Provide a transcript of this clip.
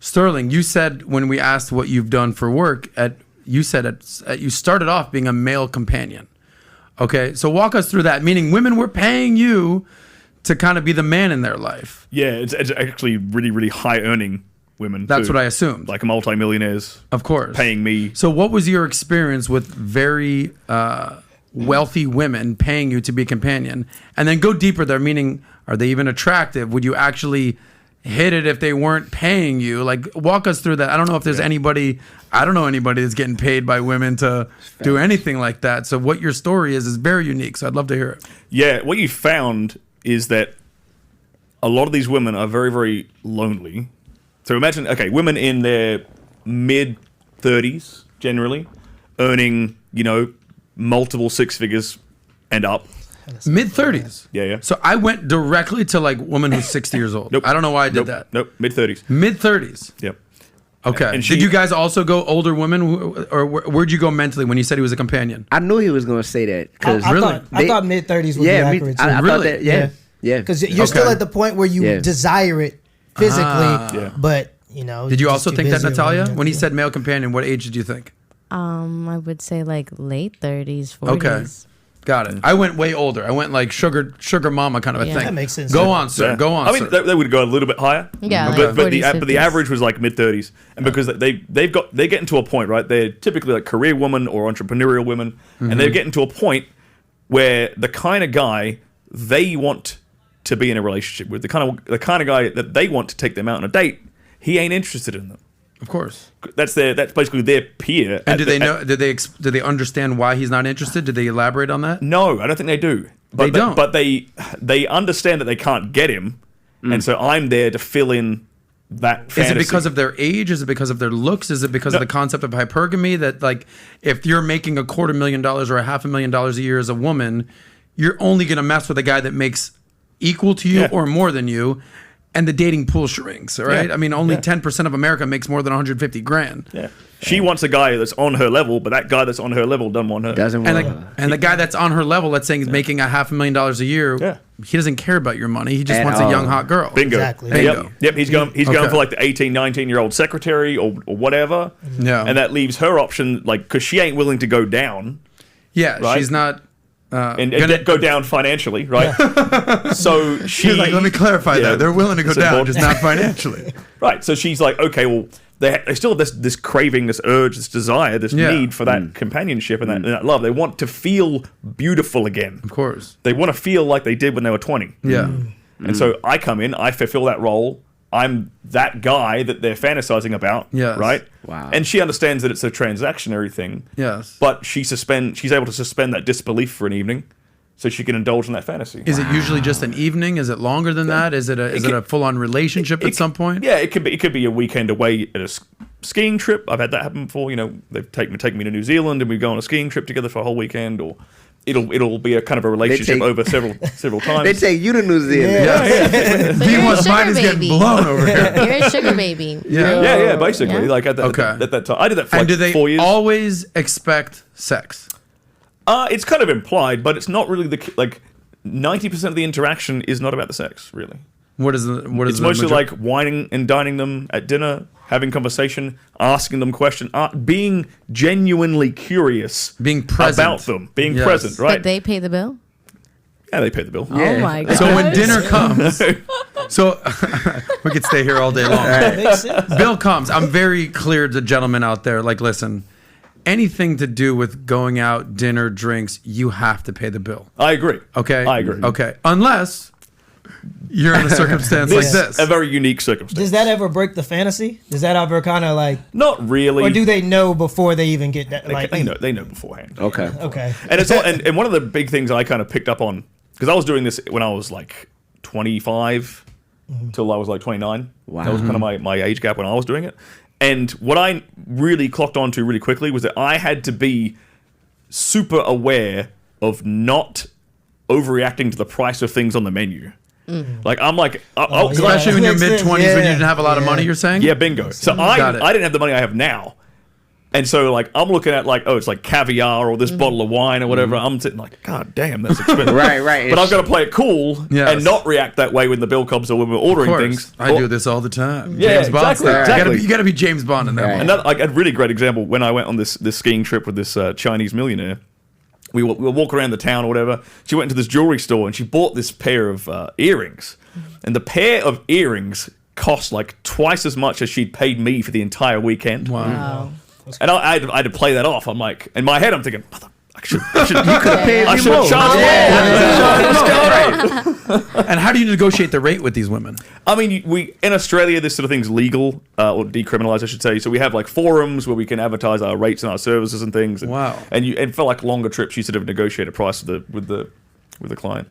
Sterling, you said when we asked what you've done for work, you started off being a male companion. Okay, so walk us through that. Meaning, women were paying you to kind of be the man in their life. Yeah, it's actually really, really high earning women. That's too. what I assumed. Like multi-millionaires. Of course. Paying me. So what was your experience with very wealthy women paying you to be a companion? And then go deeper there, meaning, are they even attractive? Would you actually hit it if they weren't paying you? Like, walk us through that. I don't know if there's anybody, I don't know anybody that's getting paid by women to do anything like that. So what your story is very unique. So I'd love to hear it. Yeah, what you found is that a lot of these women are very, very lonely. So imagine, okay, women in their mid-30s, generally, earning, multiple six figures and up. Mid-30s? Yeah. So I went directly to, like, woman who's 60 years old. Nope. I don't know why I did that. Nope, mid-30s. Mid-30s? Yep. Okay. And did you guys also go older women, or where'd you go mentally when you said he was a companion? I knew he was going to say that. I thought mid-30s would be accurate, too. I thought that, yeah. Because you're still at the point where you desire it physically, but, Did you also think that, Natalia? When he said male companion, what age did you think? I would say like late 30s, 40s. Okay. Got it. I went way older. I went like sugar mama kind of a thing. That makes sense. Go on, sir. Yeah. Go on, I mean, sir. they would go a little bit higher. Yeah, but, like 40s, but the average was like mid-30s. And because they get into a point, right? They're typically like career women or entrepreneurial women. And they're getting to a point where the kind of guy they want to be in a relationship with, the kind of guy that they want to take them out on a date, he ain't interested in them. Of course. That's basically their peer. And do they understand why he's not interested? Did they elaborate on that? No, I don't think they do. They don't. But they understand that they can't get him, and so I'm there to fill in that fantasy. Is it because of their age? Is it because of their looks? Is it because of the concept of hypergamy? That, like, if you're making $250,000 or $500,000 a year as a woman, you're only going to mess with a guy that makes equal to you or more than you. And the dating pool shrinks, right? Yeah. I mean, only 10% of America makes more than $150,000. Yeah. She wants a guy that's on her level, but that guy that's on her level doesn't want her. And the guy that's on her level, let's say he's making $500,000 a year, he doesn't care about your money. He just wants a young, hot girl. Bingo. Exactly. Bingo. Yep. He's going for like the 18, 19-year-old secretary or whatever. Yeah. And that leaves her option, like, because she ain't willing to go down. Yeah, right? She's not... and go down financially, right? So she's like, let me clarify that. They're willing to go down, just not financially. Right. So she's like, okay, well, they still have this craving, this urge, this desire, this need for that companionship and that love. They want to feel beautiful again. Of course. They want to feel like they did when they were 20. Yeah. And so I come in, I fulfill that role. I'm that guy that they're fantasizing about, right? Wow. And she understands that it's a transactionary thing. Yes. But she's able to suspend that disbelief for an evening, so she can indulge in that fantasy. Is it usually just an evening? Is it longer than that? Is it a full-on relationship at some point? Yeah, it could be a weekend away at a skiing trip. I've had that happen before. They've taken me to New Zealand and we go on a skiing trip together for a whole weekend, or it'll be a kind of a relationship over several times. They take you to New Zealand. Yeah. So you're a sugar mine is getting baby. blown over here. You're a sugar baby. Yeah, basically. Yeah. Like at that time. I did that for And do like they 4 years. always expect sex? It's kind of implied, but it's not really 90% of the interaction is not about the sex, really. It's mostly like whining and dining them at dinner, having conversation, asking them questions, being genuinely curious, being present about them, being present, right? But they pay the bill? Yeah, they pay the bill. Oh my god. So when dinner comes, we could stay here all day long. Makes sense. Bill comes. I'm very clear to gentlemen out there. Like, listen, anything to do with going out, dinner, drinks, you have to pay the bill. I agree. Okay? I agree. Okay. Unless you're in a circumstance like this. A very unique circumstance. Does that ever break the fantasy? Does that ever kind of like... Not really. Or do they know before they even get that? They know beforehand. Okay. And it's all, and one of the big things I kind of picked up on, because I was doing this when I was like 25 till I was like 29. Wow. That was kind of my age gap when I was doing it. And what I really clocked onto really quickly was that I had to be super aware of not overreacting to the price of things on the menu. Like, I'm like... Especially when you're mid-20s when you didn't have a lot of money, you're saying? Yeah, bingo. So I didn't have the money I have now. And so, like, I'm looking at, like, oh, it's like caviar or this bottle of wine or whatever. I'm sitting like, God damn, that's expensive. Right. But I've got to play it cool and not react that way when the bill comes or when we're ordering things. I do this all the time. Yeah, James Bond. exactly. You got to be James Bond in that one. Another, like, a really great example, when I went on this skiing trip with this Chinese millionaire, we were walking around the town or whatever. She went into this jewelry store and she bought this pair of earrings. And the pair of earrings cost like twice as much as she'd paid me for the entire weekend. Wow. And I had to play that off. I'm like, in my head, I'm thinking, mother, I should paid me more. And how do you negotiate the rate with these women? I mean, we in Australia, this sort of thing's legal or decriminalized, I should say. So we have like forums where we can advertise our rates and our services and things. And, Wow. And for like longer trips, you sort of negotiate a price with the client.